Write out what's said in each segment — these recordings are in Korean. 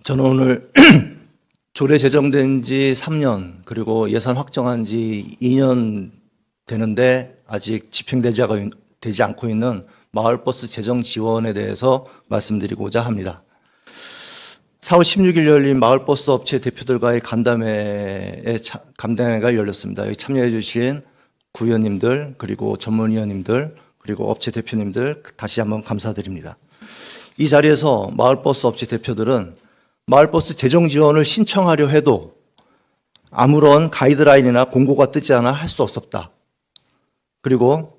저는 오늘 조례 제정된 지 3년, 그리고 예산 확정한 지 2년 되는데 아직 집행되지 않고 있는 마을버스 재정 지원에 대해서 말씀드리고자 합니다. 4월 16일 열린 마을버스 업체 대표들과의 간담회가 열렸습니다. 여기 참여해 주신 구의원님들, 그리고 전문위원님들, 그리고 업체 대표님들 다시 한번 감사드립니다. 이 자리에서 마을버스 업체 대표들은 마을버스 재정 지원을 신청하려 해도 아무런 가이드라인이나 공고가 뜨지 않아 할 수 없었다. 그리고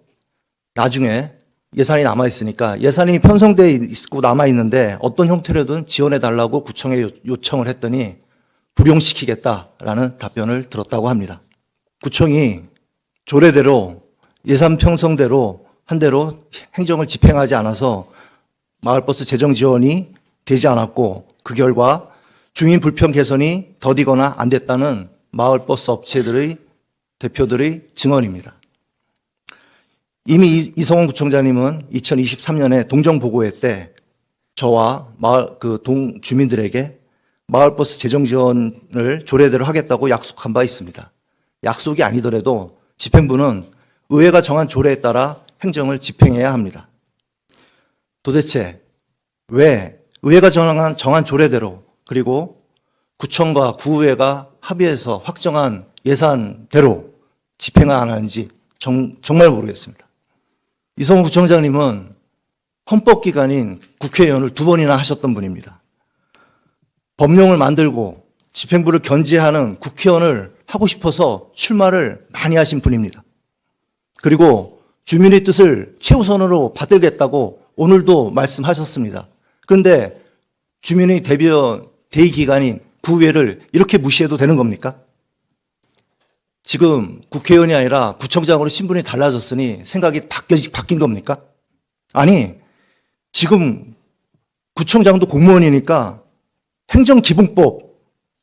나중에 예산이 남아있으니까 예산이 편성되어 있고 남아있는데 어떤 형태로든 지원해달라고 구청에 요청을 했더니 불용시키겠다라는 답변을 들었다고 합니다. 구청이 조례대로 예산 편성대로 한 대로 행정을 집행하지 않아서 마을버스 재정 지원이 되지 않았고 그 결과 주민 불편 개선이 더디거나 안 됐다는 마을버스 업체들의 대표들의 증언입니다. 이미 이성원 구청장님은 2023년에 동정보고회 때 저와 주민들에게 마을버스 재정 지원을 조례대로 하겠다고 약속한 바 있습니다. 약속이 아니더라도 집행부는 의회가 정한 조례에 따라 행정을 집행해야 합니다. 도대체 왜 의회가 정한 조례대로 그리고 구청과 구의회가 합의해서 확정한 예산대로 집행을 안 하는지 정말 모르겠습니다. 이성훈 구청장님은 헌법기관인 국회의원을 2번이나 하셨던 분입니다. 법령을 만들고 집행부를 견제하는 국회의원을 하고 싶어서 출마를 많이 하신 분입니다. 그리고 주민의 뜻을 최우선으로 받들겠다고 오늘도 말씀하셨습니다. 그런데 주민의 대의기관인 구의회를 이렇게 무시해도 되는 겁니까? 지금 국회의원이 아니라 구청장으로 신분이 달라졌으니 생각이 바뀐 겁니까? 아니, 지금 구청장도 공무원이니까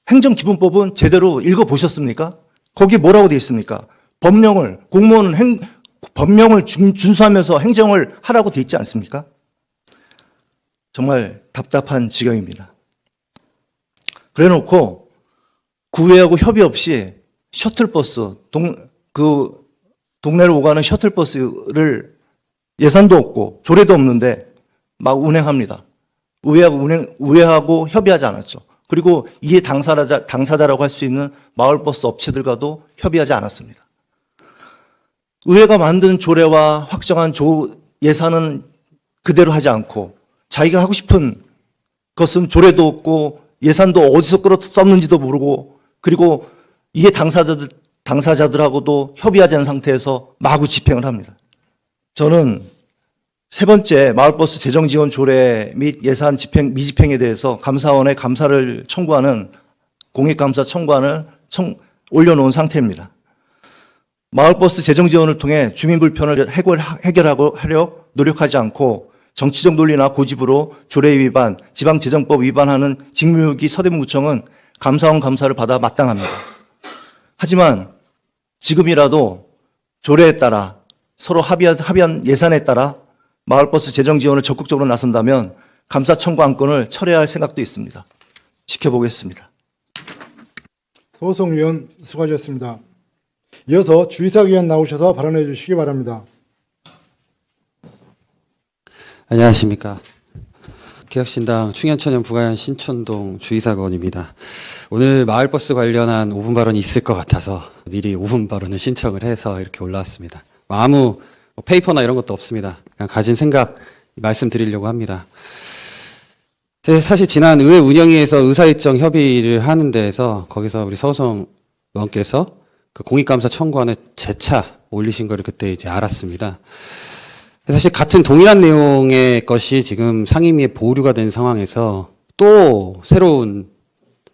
행정기본법은 제대로 읽어보셨습니까? 거기에 뭐라고 되어 있습니까? 공무원은 법령을 준수하면서 행정을 하라고 되어 있지 않습니까? 정말 답답한 지경입니다. 그래 놓고 구의회하고 협의 없이 셔틀버스, 동네를 오가는 셔틀버스를 예산도 없고 조례도 없는데 막 운행합니다. 의회하고 협의하지 않았죠. 그리고 이에 당사자라고 할 수 있는 마을버스 업체들과도 협의하지 않았습니다. 의회가 만든 조례와 확정한 예산은 그대로 하지 않고 자기가 하고 싶은 것은 조례도 없고 예산도 어디서 끌어 썼는지도 모르고 그리고 이에 당사자들하고도 협의하지 않은 상태에서 마구 집행을 합니다. 저는 세 번째 마을버스 재정지원 조례 및 예산 미집행에 대해서 감사원에 감사를 청구하는 공익감사 청구안을 올려놓은 상태입니다. 마을버스 재정지원을 통해 주민 불편을 해결하려 노력하지 않고 정치적 논리나 고집으로 조례 위반, 지방재정법 위반하는 직무유기 서대문구청은 감사원 감사를 받아 마땅합니다. 하지만 지금이라도 조례에 따라 서로 합의한 예산에 따라 마을버스 재정 지원을 적극적으로 나선다면 감사 청구 안건을 철회할 생각도 있습니다. 지켜보겠습니다. 소송위원 수고하셨습니다. 이어서 주의사위원 나오셔서 발언해 주시기 바랍니다. 안녕하십니까. 개혁신당 충현천연 부가현 신촌동 주의사건입니다. 오늘 마을버스 관련한 5분 발언이 있을 것 같아서 미리 5분 발언을 신청을 해서 이렇게 올라왔습니다. 아무 페이퍼나 이런 것도 없습니다. 그냥 가진 생각 말씀드리려고 합니다. 사실 지난 의회 운영위에서 의사일정 협의를 하는 데에서 거기서 우리 서우성 의원께서 그 공익감사 청구안을 재차 올리신 거를 그때 이제 알았습니다. 사실 같은 동일한 내용의 것이 지금 상임위에 보류가 된 상황에서 또 새로운,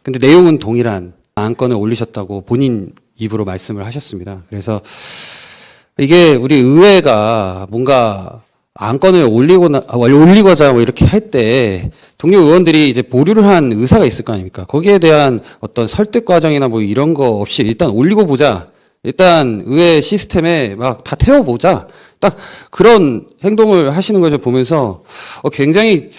근데 내용은 동일한 안건을 올리셨다고 본인 입으로 말씀을 하셨습니다. 그래서 이게 우리 의회가 뭔가 안건을 올리고자 뭐 이렇게 할 때 동료 의원들이 이제 보류를 한 의사가 있을 거 아닙니까? 거기에 대한 어떤 설득 과정이나 뭐 이런 거 없이 일단 올리고 보자. 일단 의회 시스템에 막 다 태워보자. 딱 그런 행동을 하시는 걸 보면서 굉장히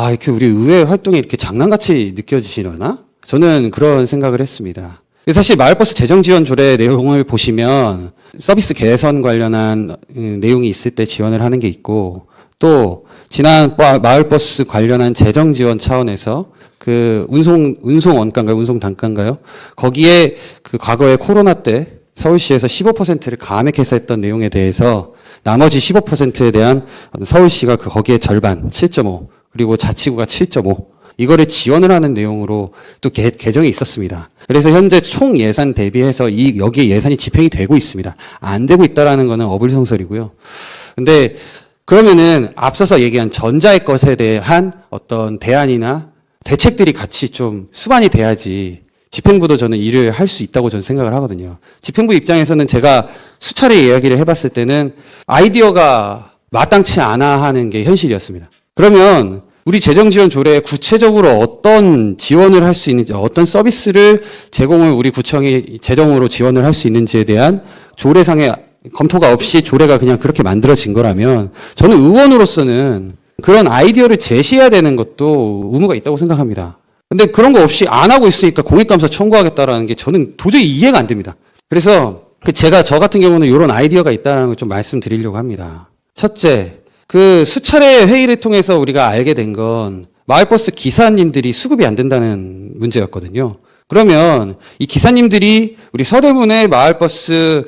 이렇게 우리 의회 활동이 이렇게 장난같이 느껴지시려나? 저는 그런 생각을 했습니다. 사실 마을버스 재정지원조례 내용을 보시면 서비스 개선 관련한 내용이 있을 때 지원을 하는 게 있고, 또 지난 마을버스 관련한 재정지원 차원에서 그 운송 원가인가요? 운송 단가인가요? 거기에 그 과거에 코로나 때 서울시에서 15%를 감액해서 했던 내용에 대해서 나머지 15%에 대한 서울시가 거기에 절반 7.5, 그리고 자치구가 7.5, 이거를 지원을 하는 내용으로 또 개정이 있었습니다. 그래서 현재 총 예산 대비해서 여기에 예산이 집행이 되고 있습니다. 안 되고 있다라는 거는 어불성설이고요. 근데 그러면은 앞서서 얘기한 전자의 것에 대한 어떤 대안이나 대책들이 같이 좀 수반이 돼야지 집행부도 저는 일을 할 수 있다고 저는 생각을 하거든요. 집행부 입장에서는 제가 수차례 이야기를 해봤을 때는 아이디어가 마땅치 않아 하는 게 현실이었습니다. 그러면 우리 재정지원 조례에 구체적으로 어떤 지원을 할 수 있는지, 어떤 서비스를 제공을 우리 구청이 재정으로 지원을 할 수 있는지에 대한 조례상의 검토가 없이 조례가 그냥 그렇게 만들어진 거라면 저는 의원으로서는 그런 아이디어를 제시해야 되는 것도 의무가 있다고 생각합니다. 근데 그런 거 없이 안 하고 있으니까 공익감사 청구하겠다라는 게 저는 도저히 이해가 안 됩니다. 그래서 저 같은 경우는 이런 아이디어가 있다는 걸 좀 말씀드리려고 합니다. 첫째, 그 수차례 회의를 통해서 우리가 알게 된 건 마을버스 기사님들이 수급이 안 된다는 문제였거든요. 그러면 이 기사님들이 우리 서대문의 마을버스를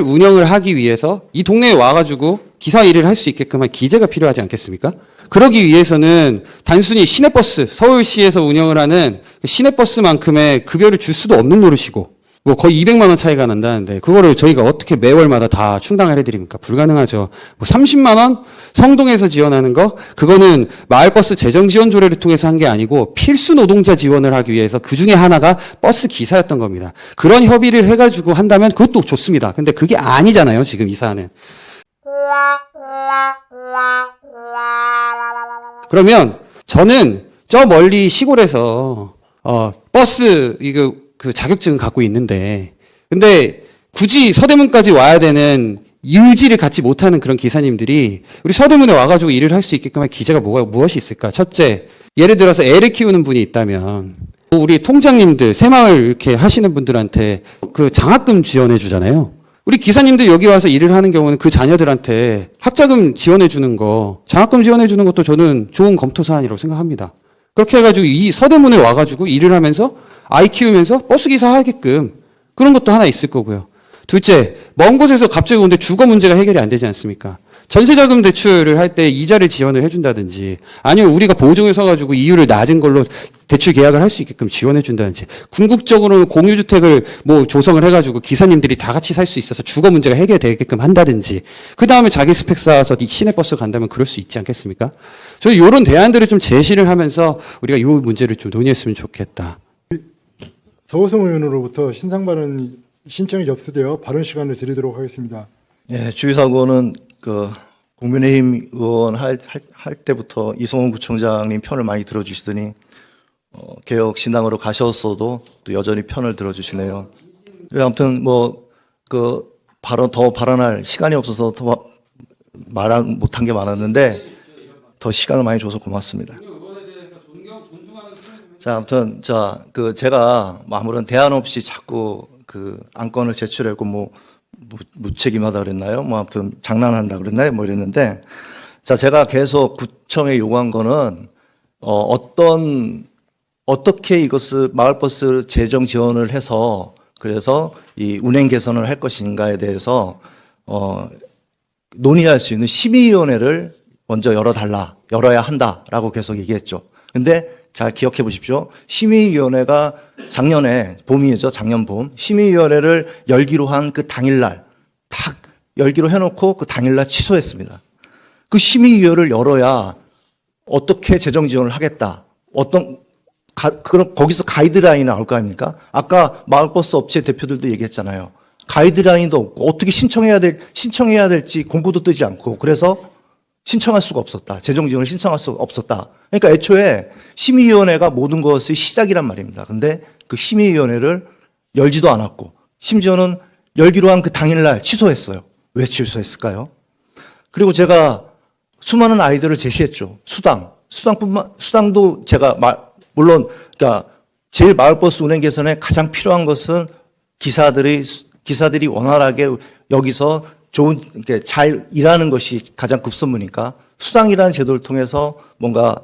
운영을 하기 위해서 이 동네에 와가지고 기사 일을 할 수 있게끔 한 기재가 필요하지 않겠습니까? 그러기 위해서는 단순히 시내버스, 서울시에서 운영을 하는 시내버스만큼의 급여를 줄 수도 없는 노릇이고, 뭐 거의 200만 원 차이가 난다는데 그거를 저희가 어떻게 매월마다 다 충당을 해드립니까? 불가능하죠. 뭐 30만 원 성동에서 지원하는 거, 그거는 마을버스 재정지원조례를 통해서 한 게 아니고 필수 노동자 지원을 하기 위해서 그 중에 하나가 버스 기사였던 겁니다. 그런 협의를 해가지고 한다면 그것도 좋습니다. 근데 그게 아니잖아요, 지금 이 사안은. 그러면 저는 저 멀리 시골에서 버스 그 자격증을 갖고 있는데, 근데 굳이 서대문까지 와야 되는 의지를 갖지 못하는 그런 기사님들이 우리 서대문에 와가지고 일을 할 수 있게끔 할 기재가 무엇이 있을까? 첫째, 예를 들어서 애를 키우는 분이 있다면 우리 통장님들, 새마을 이렇게 하시는 분들한테 그 장학금 지원해 주잖아요. 우리 기사님들 여기 와서 일을 하는 경우는 그 자녀들한테 학자금 지원해 주는 거, 장학금 지원해 주는 것도 저는 좋은 검토 사안이라고 생각합니다. 그렇게 해가지고 이 서대문에 와가지고 일을 하면서 아이 키우면서 버스기사 하게끔 그런 것도 하나 있을 거고요. 둘째, 먼 곳에서 갑자기 오는데 주거 문제가 해결이 안 되지 않습니까? 전세자금 대출을 할 때 이자를 지원을 해준다든지, 아니면 우리가 보증을 서가지고 이율을 낮은 걸로 대출 계약을 할 수 있게끔 지원해 준다든지, 궁극적으로는 공유주택을 뭐 조성을 해가지고 기사님들이 다 같이 살 수 있어서 주거 문제가 해결되게끔 한다든지, 그 다음에 자기 스펙 쌓아서 이 시내버스 간다면 그럴 수 있지 않겠습니까? 저는 이런 대안들을 좀 제시를 하면서 우리가 이 문제를 좀 논의했으면 좋겠다. 서호성 의원으로부터 신상 발언 신청이 접수되어 발언 시간을 드리도록 하겠습니다. 예, 주의사고는 그 국민의힘 의원 할 때부터 이성훈 구청장님 편을 많이 들어주시더니 개혁 신당으로 가셨어도 또 여전히 편을 들어주시네요. 아무튼 뭐 그 더 발언할 시간이 없어서 더 못한 게 많았는데 더 시간을 많이 줘서 고맙습니다. 자, 아무튼 제가 아무런 대안 없이 자꾸 그 안건을 제출하고 무책임하다 그랬나요? 아무튼 장난한다 그랬나요? 이랬는데, 자, 제가 계속 구청에 요구한 거는 어떻게 이것을 마을버스 재정 지원을 해서 그래서 이 운행 개선을 할 것인가에 대해서 논의할 수 있는 심의위원회를 먼저 열어야 한다라고 계속 얘기했죠. 근데 잘 기억해 보십시오. 심의위원회가 작년 봄, 심의위원회를 열기로 한 그 당일날, 딱 열기로 해놓고 그 당일날 취소했습니다. 그 심의위원회를 열어야 어떻게 재정 지원을 하겠다. 그럼 거기서 가이드라인이 나올 거 아닙니까? 아까 마을버스 업체 대표들도 얘기했잖아요. 가이드라인도 없고 어떻게 신청해야 될지 공고도 뜨지 않고 그래서 신청할 수가 없었다. 재정 지원을 신청할 수가 없었다. 그러니까 애초에 심의위원회가 모든 것의 시작이란 말입니다. 근데 그 심의위원회를 열지도 않았고 심지어는 열기로 한 그 당일날 취소했어요. 왜 취소했을까요? 그리고 제가 수많은 아이디어를 제시했죠. 수당도 제가 물론 그러니까 제일 마을버스 운행 개선에 가장 필요한 것은 기사들이 원활하게 여기서 좋은 이렇게 잘 일하는 것이 가장 급선무니까 수당이라는 제도를 통해서 뭔가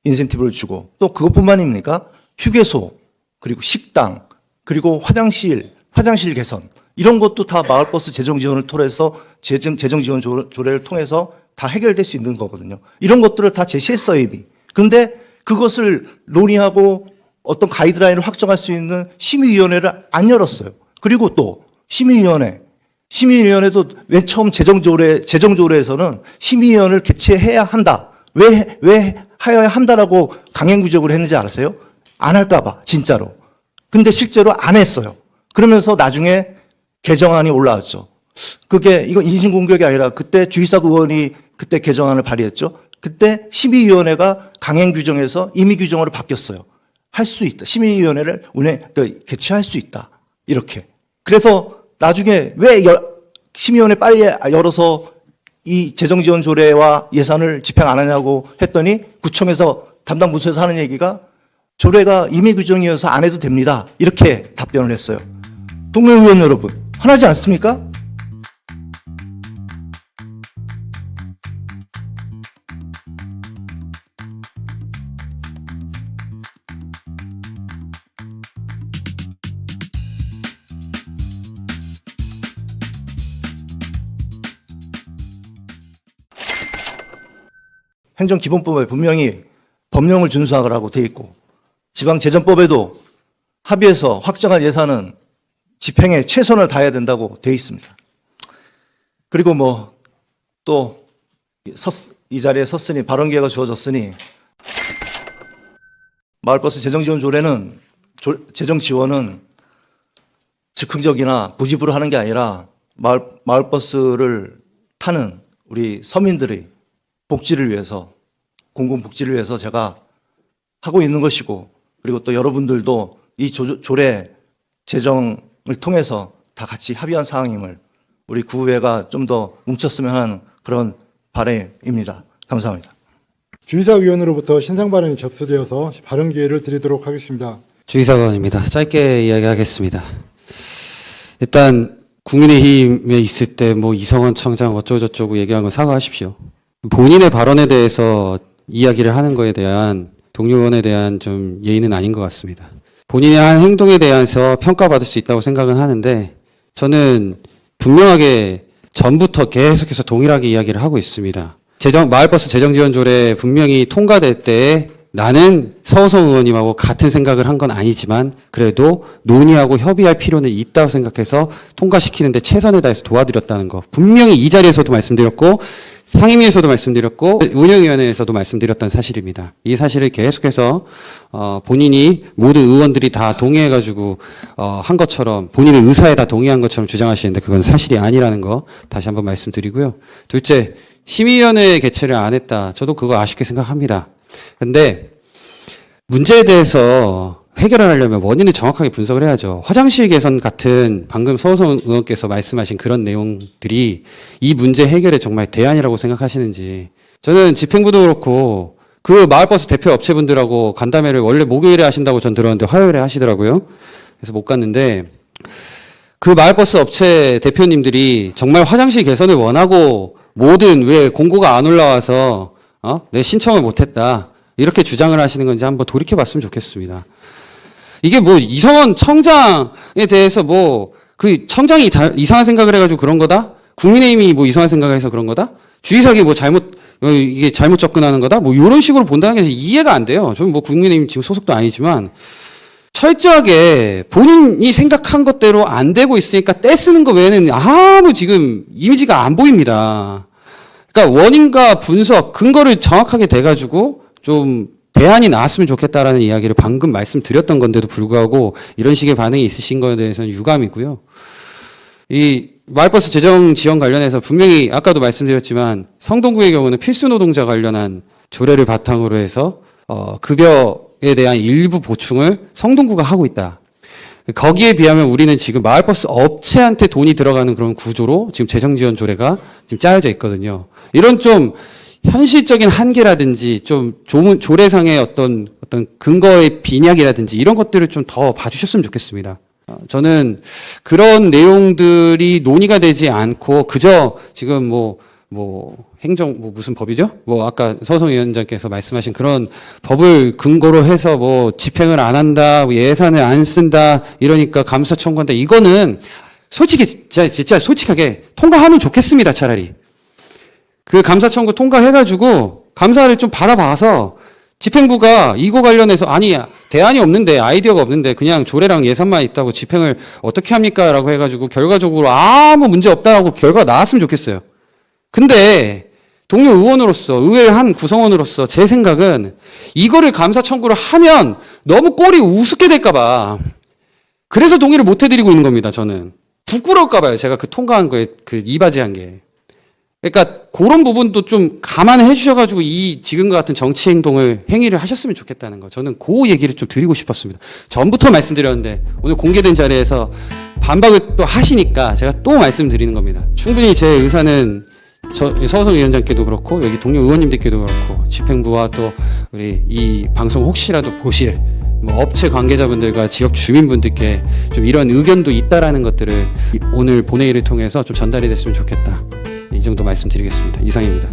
인센티브를 주고 또 그것뿐만입니까? 휴게소 그리고 식당 그리고 화장실 개선 이런 것도 다 마을버스 재정 지원을 통해서 재정 지원 조례를 통해서 다 해결될 수 있는 거거든요. 이런 것들을 다 제시했어요, 이미. 그런데 그것을 논의하고 어떤 가이드라인을 확정할 수 있는 심의위원회를 안 열었어요. 그리고 또 심의위원회도 맨 처음 재정조례에서는 심의위원회를 개최해야 한다. 왜 하여야 한다라고 강행구적으로 했는지 알았어요? 안 할까봐, 진짜로. 근데 실제로 안 했어요. 그러면서 나중에 개정안이 올라왔죠. 이건 인신공격이 아니라 그때 주의사 의원이 그때 개정안을 발의했죠. 그때 심의위원회가 강행규정에서 임의규정으로 바뀌었어요. 할 수 있다. 심의위원회를 개최할 수 있다. 이렇게. 그래서 나중에 왜 심의위원회 빨리 열어서 이 재정지원조례와 예산을 집행 안 하냐고 했더니 구청에서 담당 부서에서 하는 얘기가 조례가 임의규정이어서 안 해도 됩니다. 이렇게 답변을 했어요. 동료 의원 여러분, 화나지 않습니까? 행정기본법에 분명히 법령을 준수하라고 되어 있고 지방재정법에도 합의해서 확정한 예산은 집행에 최선을 다해야 된다고 되어 있습니다. 그리고 또 이 자리에 섰으니 발언 기회가 주어졌으니 마을버스 재정지원조례는 재정지원은 즉흥적이나 부집으로 하는 게 아니라 마을버스를 타는 우리 서민들의 복지를 위해서 공공복지를 위해서 제가 하고 있는 것이고 그리고 또 여러분들도 이 조례 제정을 통해서 다 같이 합의한 사항임을 우리 구의회가 좀 더 뭉쳤으면 하는 그런 바람입니다. 감사합니다. 주의사위원으로부터 신상 발언이 접수되어서 발언 기회를 드리도록 하겠습니다. 주의사관입니다. 짧게 이야기하겠습니다. 일단 국민의힘에 있을 때 이성원 청장 어쩌고저쩌고 얘기한 건 사과하십시오. 본인의 발언에 대해서 이야기를 하는 거에 대한 동료원에 대한 좀 예의는 아닌 것 같습니다. 본인의 한 행동에 대해서 평가받을 수 있다고 생각은 하는데 저는 분명하게 전부터 계속해서 동일하게 이야기를 하고 있습니다. 마을버스 재정지원조례 분명히 통과될 때 나는 서호성 의원님하고 같은 생각을 한 건 아니지만 그래도 논의하고 협의할 필요는 있다고 생각해서 통과시키는데 최선을 다해서 도와드렸다는 거 분명히 이 자리에서도 말씀드렸고 상임위에서도 말씀드렸고 운영위원회에서도 말씀드렸던 사실입니다. 이 사실을 계속해서 본인이 모든 의원들이 다 동의해가지고 한 것처럼 본인의 의사에 다 동의한 것처럼 주장하시는데 그건 사실이 아니라는 거 다시 한번 말씀드리고요. 둘째, 심의위원회 개최를 안 했다. 저도 그거 아쉽게 생각합니다. 근데 문제에 대해서 해결을 하려면 원인을 정확하게 분석을 해야죠. 화장실 개선 같은 방금 서호성 의원께서 말씀하신 그런 내용들이 이 문제 해결에 정말 대안이라고 생각하시는지 저는 집행부도 그렇고 그 마을버스 대표 업체분들하고 간담회를 원래 목요일에 하신다고 전 들었는데 화요일에 하시더라고요. 그래서 못 갔는데 그 마을버스 업체 대표님들이 정말 화장실 개선을 원하고 뭐든 왜 공고가 안 올라와서 내 신청을 못했다 이렇게 주장을 하시는 건지 한번 돌이켜봤으면 좋겠습니다. 이게 이성원 청장에 대해서 그 청장이 이상한 생각을 해가지고 그런 거다? 국민의힘이 이상한 생각을 해서 그런 거다? 주의사기 이게 잘못 접근하는 거다? 이런 식으로 본다는 게 이해가 안 돼요. 저는 국민의힘 지금 소속도 아니지만 철저하게 본인이 생각한 것대로 안 되고 있으니까 떼쓰는 거 외에는 아무 지금 이미지가 안 보입니다. 그러니까 원인과 분석, 근거를 정확하게 대가지고 좀 대안이 나왔으면 좋겠다라는 이야기를 방금 말씀드렸던 건데도 불구하고 이런 식의 반응이 있으신 거에 대해서는 유감이고요. 이 마을버스 재정 지원 관련해서 분명히 아까도 말씀드렸지만 성동구의 경우는 필수 노동자 관련한 조례를 바탕으로 해서 급여에 대한 일부 보충을 성동구가 하고 있다. 거기에 비하면 우리는 지금 마을버스 업체한테 돈이 들어가는 그런 구조로 지금 재정지원 조례가 지금 짜여져 있거든요. 이런 좀 현실적인 한계라든지 좀 조례상의 어떤 근거의 빈약이라든지 이런 것들을 좀 더 봐주셨으면 좋겠습니다. 저는 그런 내용들이 논의가 되지 않고 그저 지금 무슨 법이죠? 아까 서성 위원장께서 말씀하신 그런 법을 근거로 해서 집행을 안 한다, 예산을 안 쓴다, 이러니까 감사 청구한다. 이거는 솔직히, 진짜 솔직하게 통과하면 좋겠습니다, 차라리. 그 감사 청구 통과해가지고 감사를 좀 받아봐서 집행부가 이거 관련해서 대안이 없는데, 아이디어가 없는데 그냥 조례랑 예산만 있다고 집행을 어떻게 합니까? 라고 해가지고 결과적으로 아무 문제 없다라고 결과가 나왔으면 좋겠어요. 근데 동료 의원으로서, 의회 한 구성원으로서 제 생각은 이거를 감사 청구를 하면 너무 꼴이 우습게 될까봐 그래서 동의를 못 해드리고 있는 겁니다, 저는. 부끄러울까봐요, 제가 그 통과한 거에 이바지한 게. 그러니까 그런 부분도 좀 감안해 주셔가지고 이 지금과 같은 정치 행위를 하셨으면 좋겠다는 거. 저는 그 얘기를 좀 드리고 싶었습니다. 전부터 말씀드렸는데 오늘 공개된 자리에서 반박을 또 하시니까 제가 또 말씀드리는 겁니다. 충분히 제 의사는 서성 위원장께도 그렇고 여기 동료 의원님들께도 그렇고 집행부와 또 우리 이 방송 혹시라도 보실 업체 관계자분들과 지역 주민분들께 좀 이런 의견도 있다라는 것들을 오늘 본회의를 통해서 좀 전달이 됐으면 좋겠다. 이 정도 말씀드리겠습니다. 이상입니다.